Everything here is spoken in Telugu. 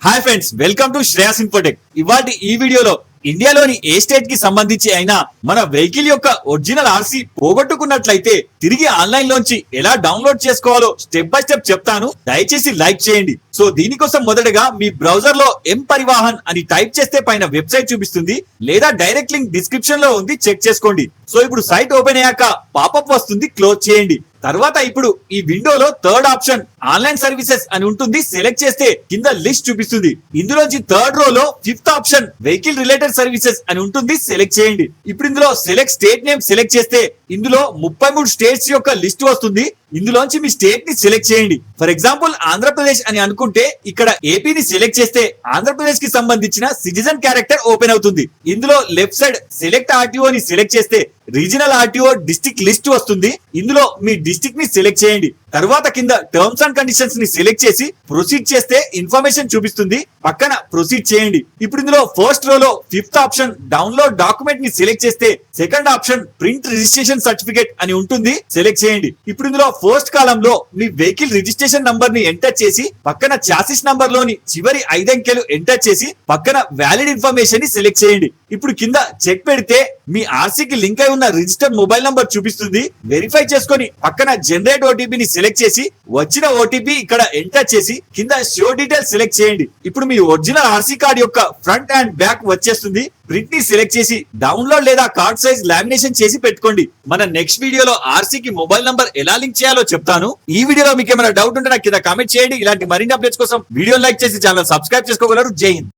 Hi friends, welcome to Shreyas Infotech. ఇవాటి ఈ వీడియోలో ఇండియాలోని ఏ స్టేట్ కి సంబంధించి అయినా మన వెహికల్ యొక్క ఒరిజినల్ ఆర్సీ పోగొట్టుకున్నట్లయితే తిరిగి ఆన్లైన్ లోంచి ఎలా డౌన్లోడ్ చేసుకోవాలో స్టెప్ బై స్టెప్ చెప్తాను. దయచేసి లైక్ చేయండి. సో దీనికోసం మొదటగా మీ బ్రౌజర్ లో ఎం పరివాహన్ అని టైప్ చేస్తే పైన వెబ్సైట్ చూపిస్తుంది, లేదా డైరెక్ట్ లింక్ డిస్క్రిప్షన్ లో ఉంది, చెక్ చేసుకోండి. సో ఇప్పుడు సైట్ ఓపెన్ అయ్యాక పాపప్ వస్తుంది, క్లోజ్ చేయండి. తర్వాత ఇప్పుడు ఈ విండోలో థర్డ్ ఆప్షన్ ఆన్లైన్ సర్వీసెస్ అని ఉంటుంది, సెలెక్ట్ చేస్తే కింద లిస్ట్ చూపిస్తుంది. ఇందులోంచి థర్డ్ రో లో fifth option vehicle related services అని ఉంటుంది, సెలెక్ట్ చేయండి. ఇప్పుడు ఇందులో సెలెక్ట్ స్టేట్ నేమ్ సెలెక్ట్ చేస్తే ఇందులో 33 స్టేట్స్ యొక్క లిస్ట్ వస్తుంది. ఇందులోంచి మీ స్టేట్ ని సెలెక్ట్ చేయండి. ఫర్ ఎగ్జాంపుల్ ఆంధ్రప్రదేశ్ అని అనుకుంటే ఇక్కడ ఏపీని సెలెక్ట్ చేస్తే ఆంధ్రప్రదేశ్ కి సంబంధించిన సిటిజన్ క్యారెక్టర్ ఓపెన్ అవుతుంది. ఇందులో లెఫ్ట్ సైడ్ సెలెక్ట్ ఆర్టీఓ ని సెలెక్ట్ చేస్తే రీజనల్ ఆర్టీఓ డిస్ట్రిక్ట్ లిస్ట్ వస్తుంది. ఇందులో మీ డిస్ట్రిక్ట్ ని సెలెక్ట్ చేయండి. తర్వాత కింద టర్మ్స్ అండ్ కండిషన్స్ ని సెలెక్ట్ చేసి ప్రొసీడ్ చేస్తే ఇన్ఫర్మేషన్ చూపిస్తుంది, పక్కన ప్రొసీడ్ చేయండి. ఇప్పుడు ఇందులో ఫస్ట్ రోలో ఫిఫ్త్ ఆప్షన్ డౌన్లోడ్ డాక్యుమెంట్ ని సెలెక్ట్ చేస్తే second option print registration certificate అని ఉంటుంది, సెలెక్ట్ చేయండి. ఇప్పుడు ఇందులో ఫస్ట్ కాలం లో మీ వెహికల్ రిజిస్ట్రేషన్ నంబర్ ని ఎంటర్ చేసి పక్కన చాసిస్ నంబర్ లోని చివరి 5 అంకెలు ఎంటర్ చేసి పక్కన వ్యాలిడ్ ఇన్ఫర్మేషన్ ని సెలెక్ట్ చేయండి. ఇప్పుడు కింద చెక్ పెడితే మీ ఆర్సీకి లింక్ అయి ఉన్న రిజిస్టర్డ్ మొబైల్ నంబర్ చూపిస్తుంది. వెరిఫై చేసుకొని పక్కన జనరేట్ ఓటీపీ ని సెలెక్ట్ చేసి వచ్చిన ఓటీపీ ఇక్కడ ఎంటర్ చేసి కింద షో డీటెయిల్స్ సెలెక్ట్ చేయండి. ఇప్పుడు మీ ఒరిజినల్ ఆర్సీ కార్డ్ యొక్క ఫ్రంట్ అండ్ బ్యాక్ వచ్చేస్తుంది. ప్రింట్ ని సెలెక్ట్ చేసి డౌన్లోడ్ లేదా కార్డ్ సైజ్ లామినేషన్ చేసి పెట్టుకోండి. మన నెక్స్ట్ వీడియోలో ఆర్సీకి మొబైల్ నంబర్ ఎలా లింక్ చేయాలో చెప్తాను. ఈ వీడియోలో మీకు ఏమైనా డౌట్ ఉంటే నాకు కింద కామెంట్ చేయండి. ఇలాంటి మరిన్ని అప్డేట్స్ కోసం వీడియో లైక్ చేసి ఛానల్ సబ్స్క్రైబ్ చేసుకోగలరు. జై హింద్.